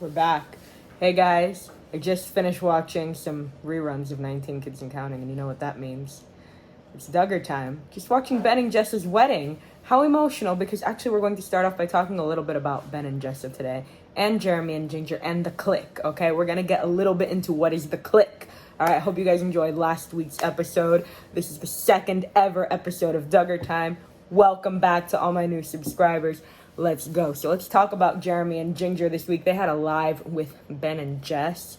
We're back. Hey guys, I just finished watching some reruns of 19 Kids and Counting, and you know what that means. It's Duggar time. Just watching Ben and Jessa's wedding. How emotional, because actually we're going to start off by talking a little bit about Ben and Jessa today, and Jeremy and Jinger, and the clique, okay? We're going to get a little bit into what is the clique. All right, I hope you guys enjoyed last week's episode. This is the second ever episode of Duggar Time. Welcome back to all my new subscribers. Let's go. So let's talk about Jeremy and Jinger this week. They had a live with Ben and Jess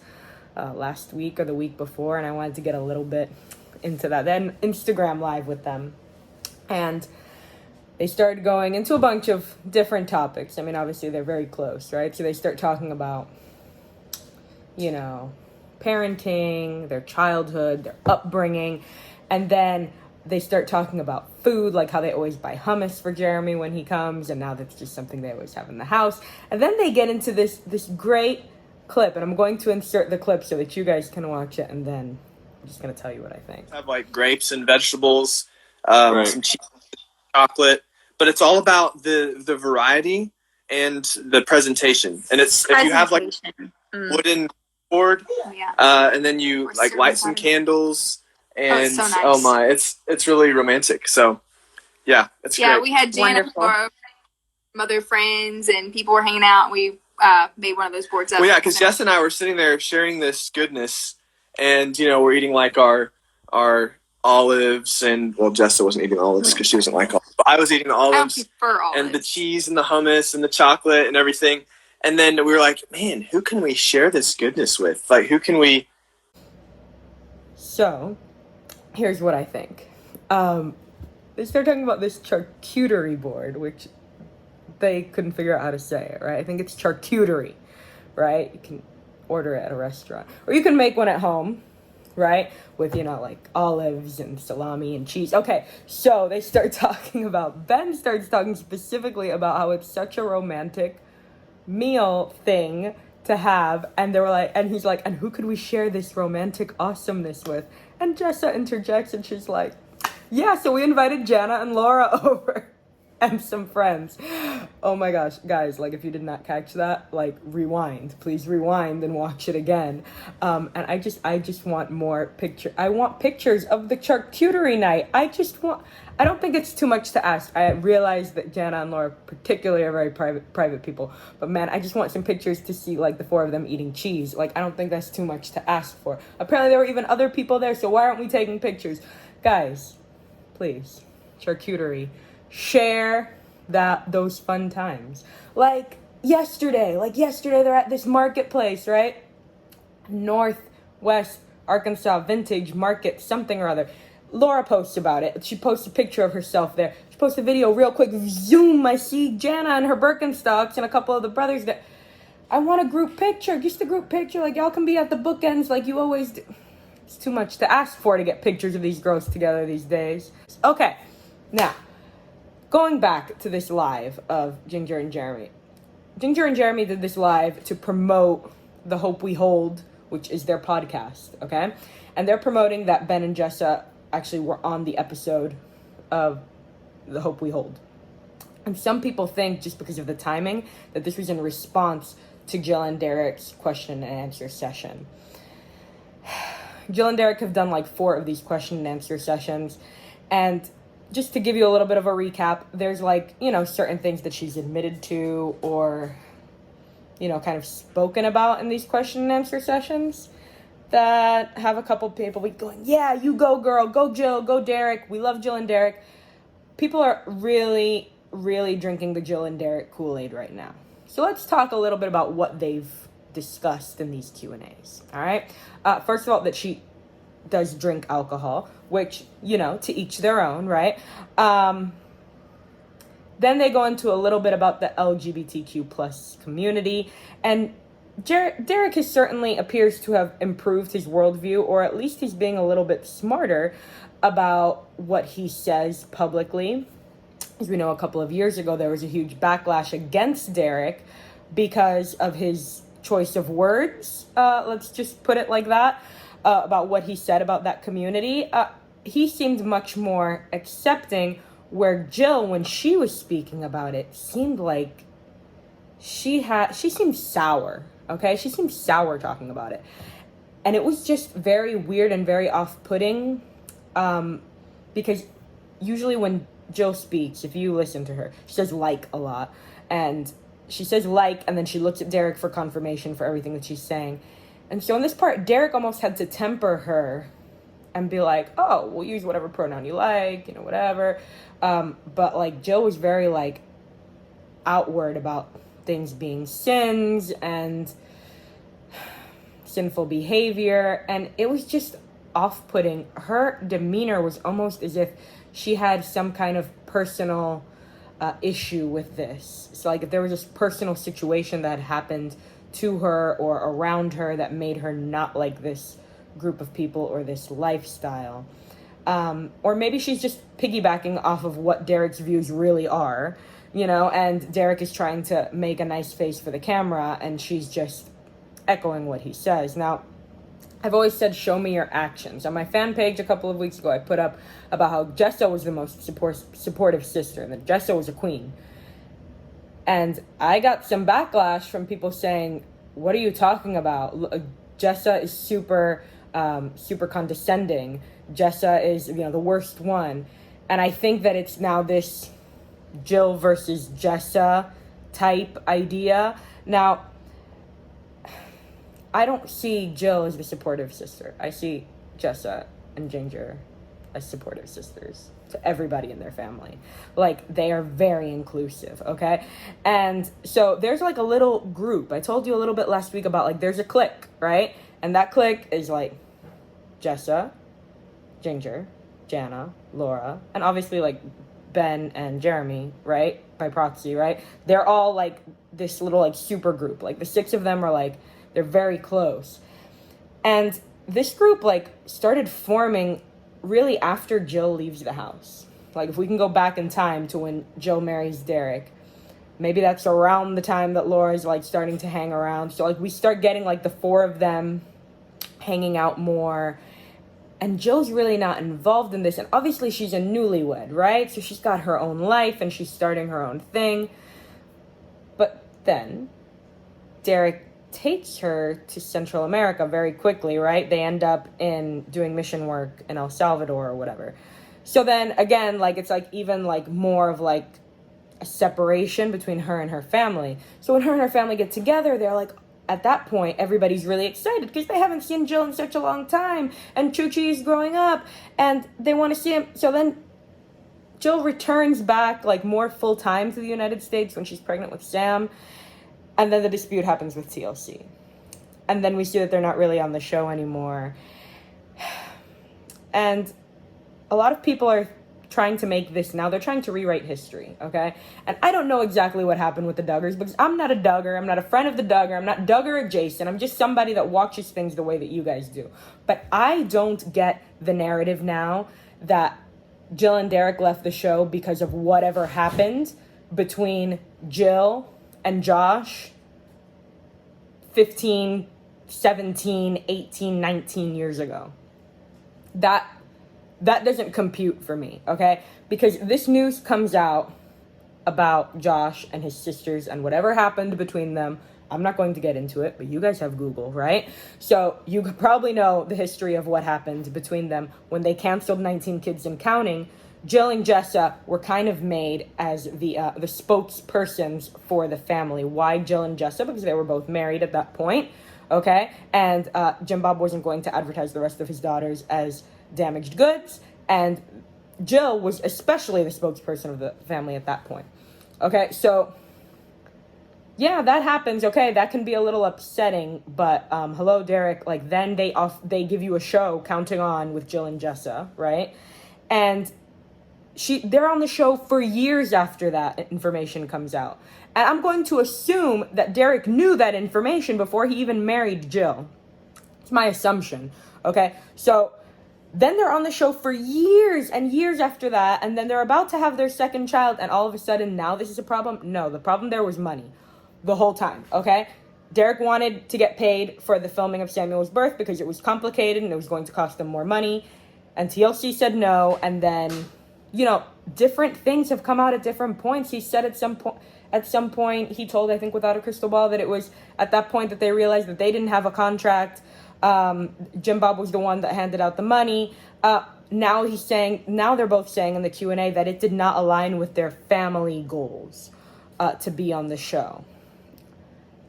last week or the week before, and I wanted to get a little bit into that. Then Instagram live with them. And they started going into a bunch of different topics. I mean, obviously they're very close, right? So they start talking about, you know, parenting, their childhood, their upbringing, and then they start talking about food, like how they always buy hummus for Jeremy when he comes, and now that's just something they always have in the house. And then they get into this great clip, and I'm going to insert the clip so that you guys can watch it, and then I'm just going to tell you what I think. Have like grapes and vegetables, some cheese, chocolate, but it's all about the variety and the presentation. And it's if you have like wooden board, and then you like light some candles. And so nice. Oh my, it's really romantic. So yeah, it's great. Yeah, we had Jana for other friends, and people were hanging out. We made one of those boards up. Well, yeah, because Jess and I were sitting there sharing this goodness, and you know, we're eating like our olives, and well, Jessa wasn't eating olives because she doesn't like olives. But I was eating the olives, I prefer olives, and the cheese and the hummus and the chocolate and everything. And then we were like, man, who can we share this goodness with? Like, who can we? So here's what I think. They start talking about this charcuterie board, which they couldn't figure out how to say it, right? I think it's charcuterie, right? You can order it at a restaurant. Or you can make one at home, right? With, you know, like olives and salami and cheese. Okay, so they start talking about, Ben starts talking specifically about how it's such a romantic meal thing to have, and they were like, and he's like, and who could we share this romantic awesomeness with? And Jessa interjects, and she's like, yeah, so we invited Jana and Laura over and some friends. Oh my gosh, guys, like if you did not catch that, like please rewind and watch it again. And I just want more I want pictures of the charcuterie night. I don't think it's too much to ask. I realize that Jana and Laura particularly are very private people, but man, I just want some pictures to see like the four of them eating cheese. Like, I don't think that's too much to ask for. Apparently there were even other people there, so why aren't we taking pictures? Guys, please, charcuterie. Share those fun times. Like yesterday they're at this marketplace, right? Northwest Arkansas Vintage Market, something or other. Laura posts about it. She posts a picture of herself there. She posts a video real quick. Zoom, I see Jana and her Birkenstocks and a couple of the brothers there. I want a group picture, just a group picture. Like, y'all can be at the bookends like you always do. It's too much to ask for to get pictures of these girls together these days. Okay, now, going back to this live of Jinger and Jeremy. Jinger and Jeremy did this live to promote The Hope We Hold, which is their podcast, okay? And they're promoting that Ben and Jessa actually were on the episode of The Hope We Hold. And some people think, just because of the timing, that this was in response to Jill and Derick's question and answer session. Jill and Derick have done like 4 of these question and answer sessions, and just to give you a little bit of a recap, there's like, you know, certain things that she's admitted to or, you know, kind of spoken about in these question and answer sessions that have a couple people going, yeah, you go girl, go Jill, go Derick. We love Jill and Derick. People are really, really drinking the Jill and Derick Kool-Aid right now. So let's talk a little bit about what they've discussed in these Q&As, all right? First of all, that she does drink alcohol, which, you know, to each their own, right? Then they go into a little bit about the LGBTQ plus community, and Derick has certainly appears to have improved his worldview, or at least he's being a little bit smarter about what he says publicly. As we know, a couple of years ago, there was a huge backlash against Derick because of his choice of words. Let's just put it like that, about what he said about that community. He seemed much more accepting, where Jill, when she was speaking about it, seemed like she seemed sour okay? She seemed sour talking about it. And it was just very weird and very off-putting, because usually when Jill speaks, if you listen to her, she says like a lot. And she says like, and then she looks at Derick for confirmation for everything that she's saying. And so in this part, Derick almost had to temper her and be like, oh, we'll use whatever pronoun you like, whatever. But, like, Jill was very, like, outward about things being sins and sinful behavior. And it was just off-putting. Her demeanor was almost as if she had some kind of personal issue with this. So, like, if there was this personal situation that had happened to her or around her that made her not like this group of people or this lifestyle. Or maybe she's just piggybacking off of what Derick's views really are, and Derick is trying to make a nice face for the camera and she's just echoing what he says. Now, I've always said, show me your actions. On my fan page a couple of weeks ago, I put up about how Jessa was the most supportive sister and that Jessa was a queen. And I got some backlash from people saying, what are you talking about? Jessa is super condescending. Jessa is, the worst one. And I think that it's now this Jill versus Jessa type idea. Now, I don't see Jill as the supportive sister. I see Jessa and Jinger as supportive sisters to everybody in their family. Like, they are very inclusive, okay? And so there's, like, a little group. I told you a little bit last week about, like, there's a clique, right? And that clique is, like, Jessa, Jinger, Jana, Laura, and obviously, like, Ben and Jeremy, right? By proxy, right? They're all, like, this little, like, super group. Like, the 6 of them are, like, they're very close. And this group, like, started forming really after Jill leaves the house. Like, if we can go back in time to when Jill marries Derick, maybe that's around the time that Laura's, like, starting to hang around. So, like, we start getting, like, the 4 of them hanging out more. And Jill's really not involved in this. And obviously she's a newlywed, right? So she's got her own life and she's starting her own thing. But then Derick takes her to Central America very quickly, right? They end up doing mission work in El Salvador or whatever. So then again, like, it's like even like more of like a separation between her and her family. So when her and her family get together, they're like, at that point, everybody's really excited because they haven't seen Jill in such a long time. And Chuchi is growing up and they want to see him. So then Jill returns back like more full time to the United States when she's pregnant with Sam. And then the dispute happens with TLC. And then we see that they're not really on the show anymore. And a lot of people are trying to make this now. They're trying to rewrite history, okay? And I don't know exactly what happened with the Duggars because I'm not a Duggar. I'm not a friend of the Duggar. I'm not Duggar adjacent. I'm just somebody that watches things the way that you guys do. But I don't get the narrative now that Jill and Derick left the show because of whatever happened between Jill and Josh 15, 17, 18, 19 years ago. That doesn't compute for me, okay? Because this news comes out about Josh and his sisters and whatever happened between them. I'm not going to get into it, but you guys have Google, right? So you probably know the history of what happened between them when they canceled 19 Kids and Counting. Jill and Jessa were kind of made as the spokespersons for the family. Why Jill and Jessa? Because they were both married at that point, okay? And Jim Bob wasn't going to advertise the rest of his daughters as damaged goods, and Jill was especially the spokesperson of the family at that point, okay? So, yeah, that happens, okay? That can be a little upsetting, but hello, Derick, like, then they give you a show, Counting On, with Jill and Jessa, right? And they're on the show for years after that information comes out. And I'm going to assume that Derick knew that information before he even married Jill. It's my assumption, okay? So then they're on the show for years and years after that, and then they're about to have their second child, and all of a sudden now this is a problem? No, the problem there was money the whole time, okay? Derick wanted to get paid for the filming of Samuel's birth because it was complicated and it was going to cost them more money, and TLC said no, and then different things have come out at different points. He said at at some point. He told, I think, Without a Crystal Ball, that it was at that point that they realized that they didn't have a contract. Jim Bob was the one that handed out the money. Now they're both saying in the Q&A that it did not align with their family goals to be on the show.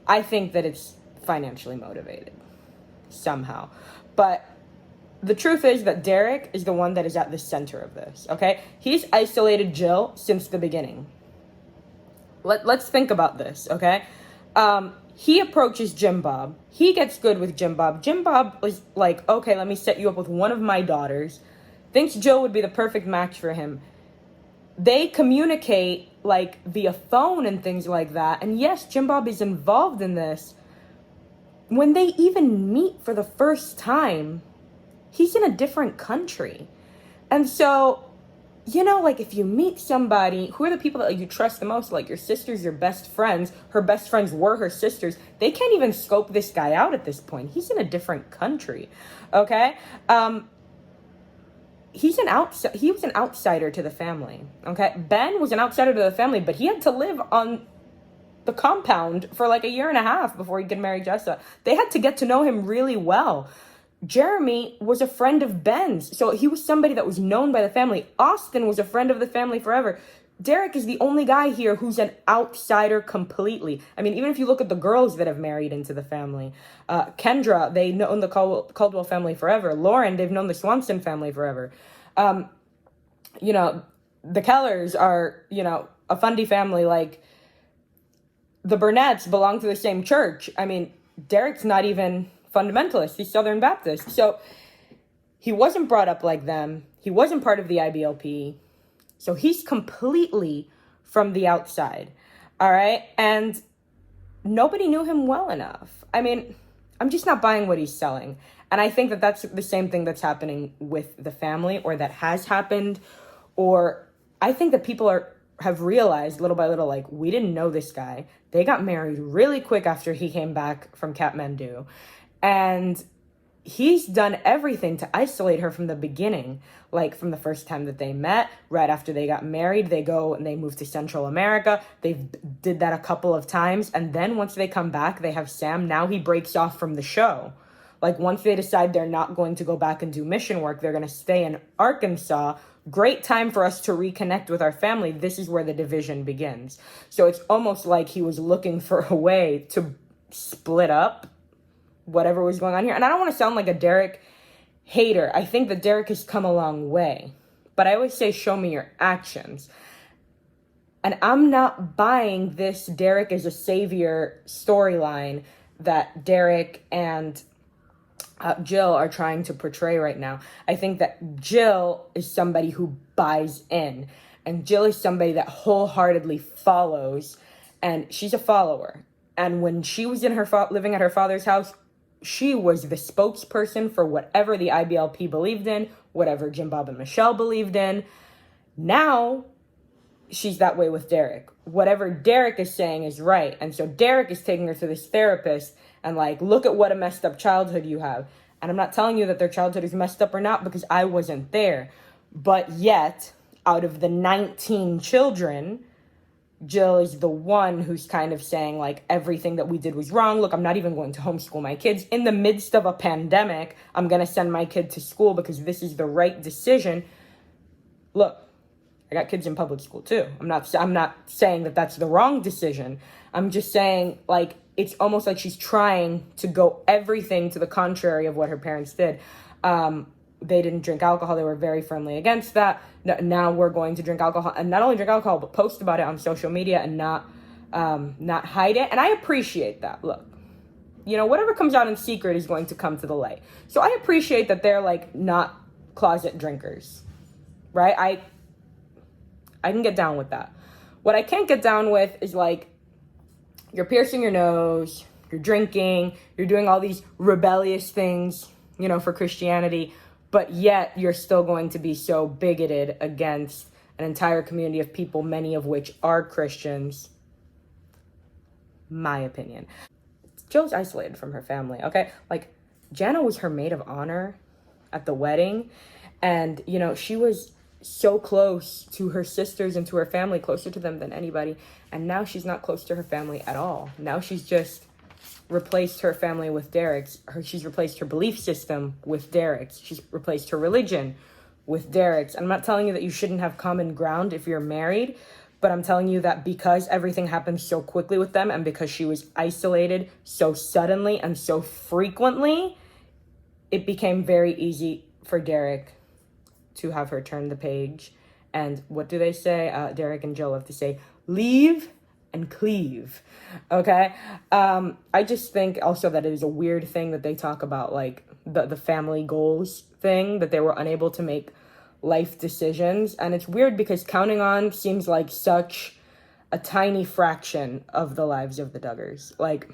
I think that it's financially motivated somehow. But the truth is that Derick is the one that is at the center of this, okay? He's isolated Jill since the beginning. Let's think about this, okay? He approaches Jim Bob. He gets good with Jim Bob. Jim Bob was like, okay, let me set you up with one of my daughters. Thinks Jill would be the perfect match for him. They communicate like via phone and things like that. And yes, Jim Bob is involved in this. When they even meet for the first time, he's in a different country. And so, you know, like if you meet somebody, who are the people that you trust the most? Like your sisters, your best friends. Her best friends were her sisters. They can't even scope this guy out at this point. He's in a different country, okay? He was an outsider to the family, okay? Ben was an outsider to the family, but he had to live on the compound for like a year and a half before he could marry Jessa. They had to get to know him really well. Jeremy was a friend of Ben's, so he was somebody that was known by the family. Austin was a friend of the family forever. Derick is the only guy here who's an outsider completely. I mean, even if you look at the girls that have married into the family, Kendra, they've known the Caldwell family forever. Lauren, they've known the Swanson family forever. You know, the Kellers are, you know, a Fundy family. Like, the Burnetts belong to the same church. I mean, Derick's not even fundamentalist. He's Southern Baptist. So he wasn't brought up like them. He wasn't part of the IBLP. So he's completely from the outside. All right. And nobody knew him well enough. I mean, I'm just not buying what he's selling. And I think that that's the same thing that's happening with the family, or that has happened. Or I think that people have realized little by little, like, we didn't know this guy. They got married really quick after he came back from Kathmandu. And he's done everything to isolate her from the beginning. Like, from the first time that they met, right after they got married, they go and they move to Central America. They did that a couple of times. And then once they come back, they have Sam. Now he breaks off from the show. Like, once they decide they're not going to go back and do mission work, they're going to stay in Arkansas. Great time for us to reconnect with our family. This is where the division begins. So it's almost like he was looking for a way to split up whatever was going on here. And I don't want to sound like a Derick hater. I think that Derick has come a long way. But I always say, show me your actions. And I'm not buying this Derick is a savior storyline that Derick and Jill are trying to portray right now. I think that Jill is somebody who buys in. And Jill is somebody that wholeheartedly follows. And she's a follower. And when she was in her living at her father's house, she was the spokesperson for whatever the IBLP believed in, whatever Jim Bob and Michelle believed in. Now, she's that way with Derick. Whatever Derick is saying is right. And so Derick is taking her to this therapist and like, look at what a messed up childhood you have. And I'm not telling you that their childhood is messed up or not, because I wasn't there. But yet, out of the 19 children, Jill is the one who's kind of saying, like, everything that we did was wrong. Look, I'm not even going to homeschool my kids. In the midst of a pandemic, I'm going to send my kid to school because this is the right decision. Look, I got kids in public school too. I'm not saying that that's the wrong decision. I'm just saying, like, it's almost like she's trying to go everything to the contrary of what her parents did. They didn't drink alcohol. They were very firmly against that. Now we're going to drink alcohol, and not only drink alcohol, but post about it on social media and not hide it. And I appreciate that. Look, you know, whatever comes out in secret is going to come to the light. So I appreciate that they're like not closet drinkers, right? I can get down with that. What I can't get down with is like, you're piercing your nose, you're drinking, you're doing all these rebellious things, you know, for Christianity, but yet you're still going to be so bigoted against an entire community of people, many of which are Christians. My opinion. Jill's isolated from her family, okay? Like, Jana was her maid of honor at the wedding, and, you know, she was so close to her sisters and to her family, closer to them than anybody. And now she's not close to her family at all. Now she's just replaced her family with Derick's. She's replaced her belief system with Derick's. She's replaced her religion with Derick's. I'm not telling you that you shouldn't have common ground if you're married, but I'm telling you that because everything happened so quickly with them and because she was isolated so suddenly and so frequently, it became very easy for Derick to have her turn the page. And what do they say? Derick and Jill have to say, leave and cleave. Okay? I just think also that it is a weird thing that they talk about, like, the family goals thing, that they were unable to make life decisions. And it's weird because counting on seems like such a tiny fraction of the lives of the Duggars. Like,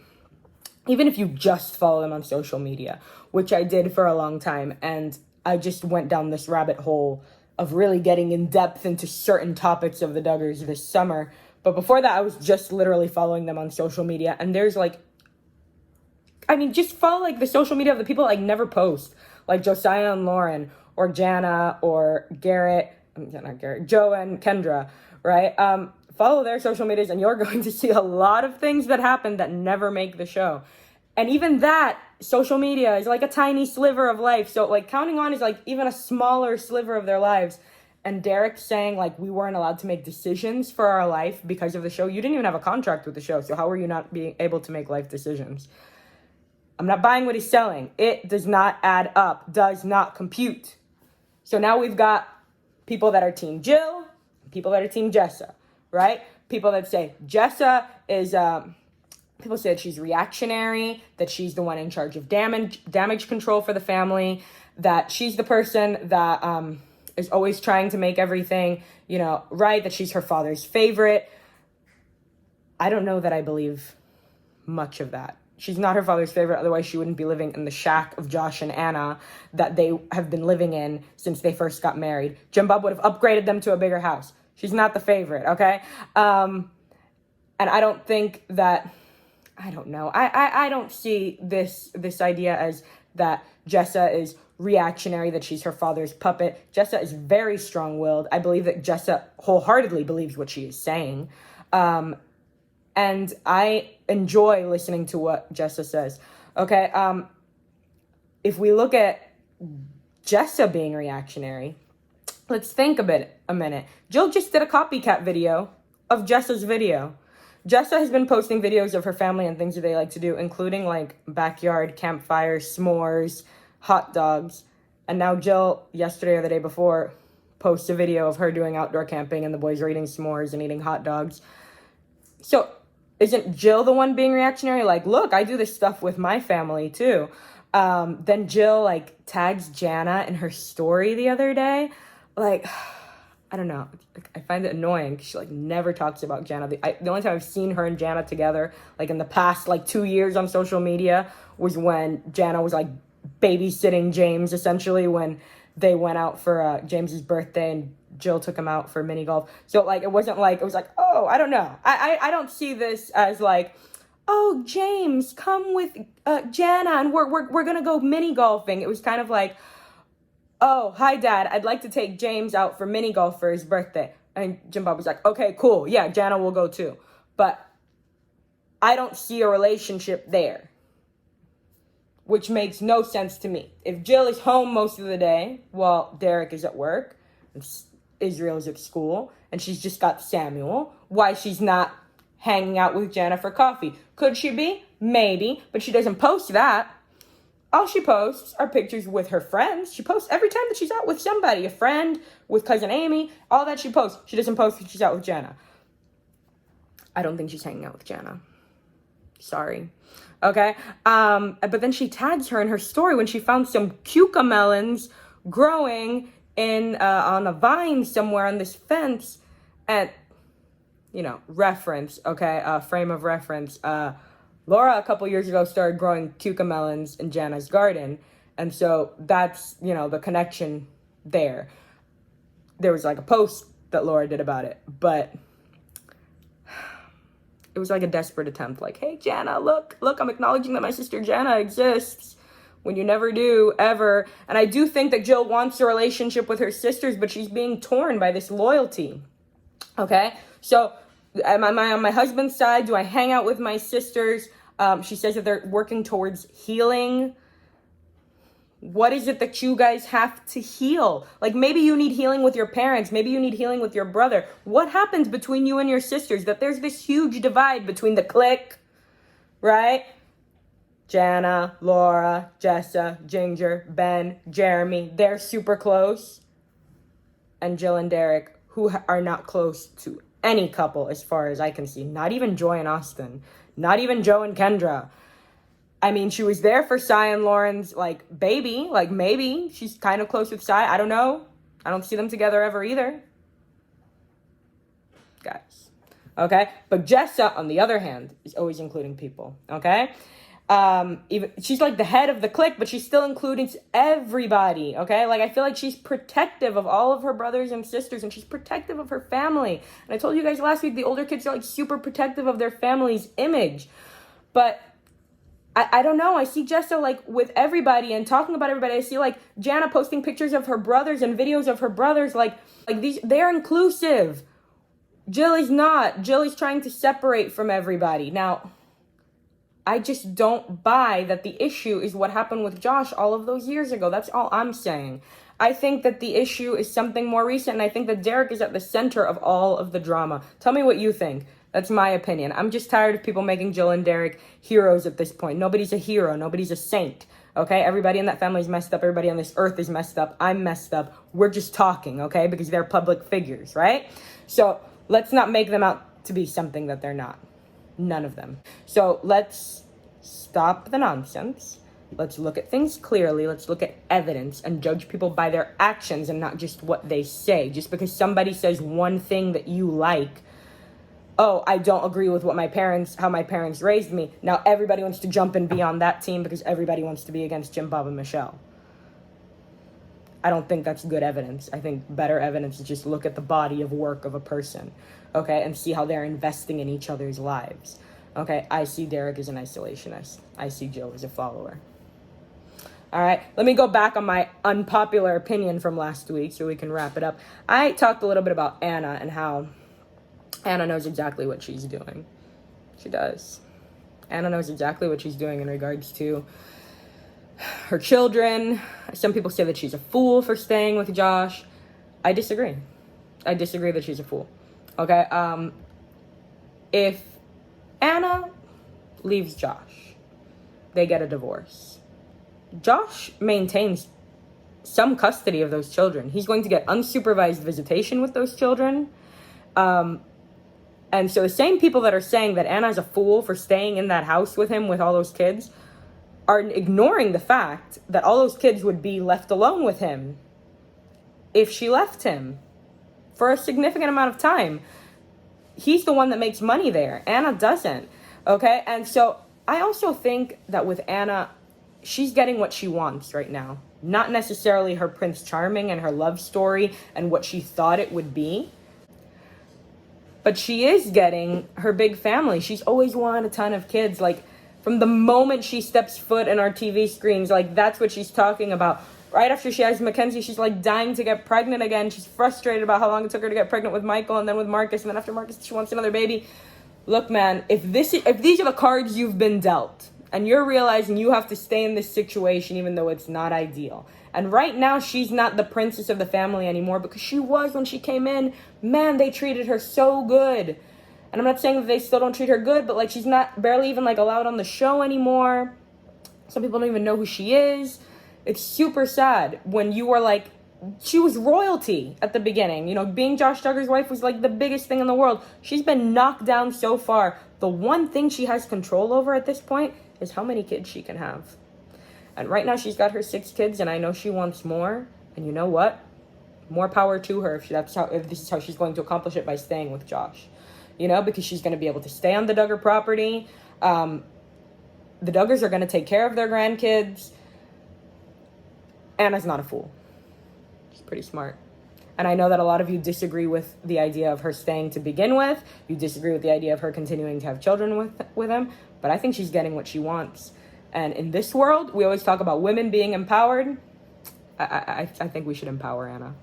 even if you just follow them on social media, which I did for a long time, and I just went down this rabbit hole of really getting in depth into certain topics of the Duggars this summer. But before that, I was just literally following them on social media. And there's just follow like the social media of the people like never post, like Josiah and Lauren, or Jana, or Joe and Kendra, right? Follow their social medias and you're going to see a lot of things that happen that never make the show. And even that, social media is like a tiny sliver of life. So like counting on is like even a smaller sliver of their lives. And Derick saying like we weren't allowed to make decisions for our life because of the show. You didn't even have a contract with the show. So how were you not being able to make life decisions? I'm not buying what he's selling. It does not add up, does not compute. So now we've got people that are Team Jill, people that are Team Jessa, right? People that say Jessa is... People say that she's reactionary, that she's the one in charge of damage control for the family, that she's the person that is always trying to make everything, right, that she's her father's favorite. I don't know that I believe much of that. She's not her father's favorite, otherwise she wouldn't be living in the shack of Josh and Anna that they have been living in since they first got married. Jim Bob would have upgraded them to a bigger house. She's not the favorite, okay? And I don't think that... I don't know. I don't see this idea as that Jessa is reactionary, that she's her father's puppet. Jessa is very strong-willed. I believe that Jessa wholeheartedly believes what she is saying. And I enjoy listening to what Jessa says. Okay, if we look at Jessa being reactionary, let's think a minute. Jill just did a copycat video of Jessa's video. Jessa has been posting videos of her family and things that they like to do, including like backyard campfires, s'mores, hot dogs. And now Jill, yesterday or the day before, posts a video of her doing outdoor camping and the boys are eating s'mores and eating hot dogs. So isn't Jill the one being reactionary? Like, look, I do this stuff with my family too. Then Jill like tags Jana in her story the other day. Like... I don't know. I find it annoying because she like never talks about Jana. The only time I've seen her and Jana together, like in the past like 2 years on social media, was when Jana was like babysitting James, essentially when they went out for James's birthday and Jill took him out for mini golf. So like it was like, oh, I don't know. I don't see this as like, oh, James, come with Jana and we're gonna go mini golfing. It was kind of like, oh, hi, Dad, I'd like to take James out for mini golf for his birthday. And Jim Bob was like, okay, cool. Yeah, Jana will go too. But I don't see a relationship there, which makes no sense to me. If Jill is home most of the day while Derick is at work, and Israel is at school, and she's just got Samuel, why she's not hanging out with Jana for coffee? Could she be? Maybe, but she doesn't post that. All she posts are pictures with her friends. She posts every time that she's out with somebody, a friend, with cousin Amy, all that she posts. She doesn't post that she's out with Jana. I don't think she's hanging out with Jana. Sorry. Okay? But then she tags her in her story when she found some cucumber melons growing on a vine somewhere on this fence. And, reference, okay? Frame of reference. Laura, a couple years ago, started growing cucumber melons in Jana's garden. And so that's, the connection there. There was like a post that Laura did about it. But it was like a desperate attempt. Like, hey, Jana, look, I'm acknowledging that my sister Jana exists. when you never do, ever. And I do think that Jill wants a relationship with her sisters, but she's being torn by this loyalty. Okay? So, am I on my husband's side? Do I hang out with my sisters? She says that they're working towards healing. What is it that you guys have to heal? Like, maybe you need healing with your parents. Maybe you need healing with your brother. What happens between you and your sisters? That there's this huge divide between the clique, right? Jana, Laura, Jessa, Jinger, Ben, Jeremy. They're super close. And Jill and Derick, who are not close to any couple as far as I can see. Not even Joy and Austin. Not even Joe and Kendra. I mean, she was there for Cy and Lauren's, baby. Maybe she's kind of close with Cy. I don't know. I don't see them together ever either. Guys. Okay? But Jessa, on the other hand, is always including people. Okay? Even she's like the head of the clique, but she's still including everybody. Okay? I feel like she's protective of all of her brothers and sisters, and she's protective of her family. And I told you guys last week, the older kids are, super protective of their family's image. But I don't know. I see Jessa, with everybody and talking about everybody. I see, Jana posting pictures of her brothers and videos of her brothers. These, they're inclusive. Jill is not. Jill is trying to separate from everybody. Now, I just don't buy that the issue is what happened with Josh all of those years ago. That's all I'm saying. I think that the issue is something more recent, and I think that Derick is at the center of all of the drama. Tell me what you think. That's my opinion. I'm just tired of people making Jill and Derick heroes at this point. Nobody's a hero. Nobody's a saint. Okay? Everybody in that family's messed up. Everybody on this earth is messed up. I'm messed up. We're just talking, okay? Because they're public figures, right? So let's not make them out to be something that they're not. None of them. So let's stop the nonsense. Let's look at things clearly. Let's look at evidence and judge people by their actions and not just what they say. Just because somebody says one thing that you like, oh, I don't agree with how my parents raised me. Now everybody wants to jump and be on that team because everybody wants to be against Jim, Bob, and Michelle. I don't think that's good evidence. I think better evidence is just look at the body of work of a person, okay, and see how they're investing in each other's lives. Okay, I see Derick as an isolationist. I see Jill as a follower. All right, let me go back on my unpopular opinion from last week so we can wrap it up. I talked a little bit about Anna and how Anna knows exactly what she's doing. She does. Anna knows exactly what she's doing in regards to her children. Some people say that she's a fool for staying with Josh. I disagree. I disagree that she's a fool. Okay? If Anna leaves Josh, they get a divorce. Josh maintains some custody of those children. He's going to get unsupervised visitation with those children. And so the same people that are saying that Anna's a fool for staying in that house with him with all those kids are ignoring the fact that all those kids would be left alone with him if she left him for a significant amount of time. He's the one that makes money there. Anna doesn't. Okay? And so I also think that with Anna, she's getting what she wants right now. Not necessarily her Prince Charming and her love story and what she thought it would be. But she is getting her big family. She's always wanted a ton of kids. From the moment she steps foot in our TV screens, that's what she's talking about. Right after she has Mackenzie, she's dying to get pregnant again. She's frustrated about how long it took her to get pregnant with Michael and then with Marcus. And then after Marcus, she wants another baby. Look, man, if these are the cards you've been dealt, and you're realizing you have to stay in this situation even though it's not ideal. And right now, she's not the princess of the family anymore because she was when she came in. Man, they treated her so good. And I'm not saying that they still don't treat her good, but she's not barely even allowed on the show anymore. Some people don't even know who she is. It's super sad when you were she was royalty at the beginning. Being Josh Duggar's wife was the biggest thing in the world. She's been knocked down so far. The one thing she has control over at this point is how many kids she can have. And right now she's got her 6 kids, and I know she wants more. And you know what? More power to her if this is how she's going to accomplish it by staying with Josh. Because she's going to be able to stay on the Duggar property. The Duggars are going to take care of their grandkids. Anna's not a fool. She's pretty smart. And I know that a lot of you disagree with the idea of her staying to begin with. You disagree with the idea of her continuing to have children with him. But I think she's getting what she wants. And in this world, we always talk about women being empowered. I think we should empower Anna.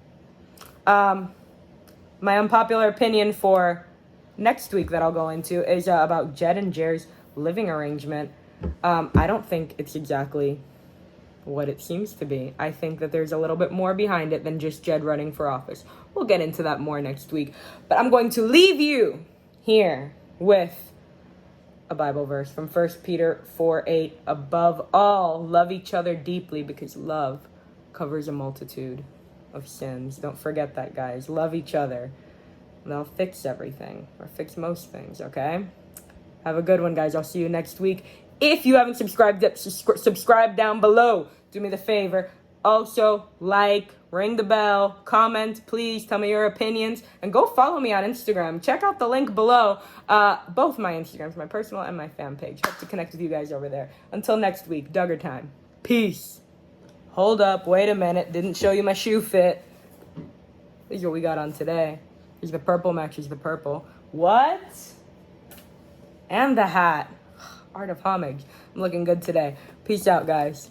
My unpopular opinion for next week that I'll go into is about Jed and Jer's living arrangement. I don't think it's exactly what it seems to be. I think that there's a little bit more behind it than just Jed running for office. We'll get into that more next week. But I'm going to leave you here with a Bible verse from 1 Peter 4:8. Above all, love each other deeply, because love covers a multitude of sins. Don't forget that, guys. Love each other. And that'll fix everything, or fix most things, okay? Have a good one, guys. I'll see you next week. If you haven't subscribed yet, subscribe down below. Do me the favor. Also, like, ring the bell, comment, please. Tell me your opinions. And go follow me on Instagram. Check out the link below. Both my Instagrams, my personal and my fan page. Hope to connect with you guys over there. Until next week, Duggar Time. Peace. Hold up. Wait a minute. Didn't show you my shoe fit. This is what we got on today. Here's the purple matches the purple. What? And the hat. Art of homage. I'm looking good today. Peace out, guys.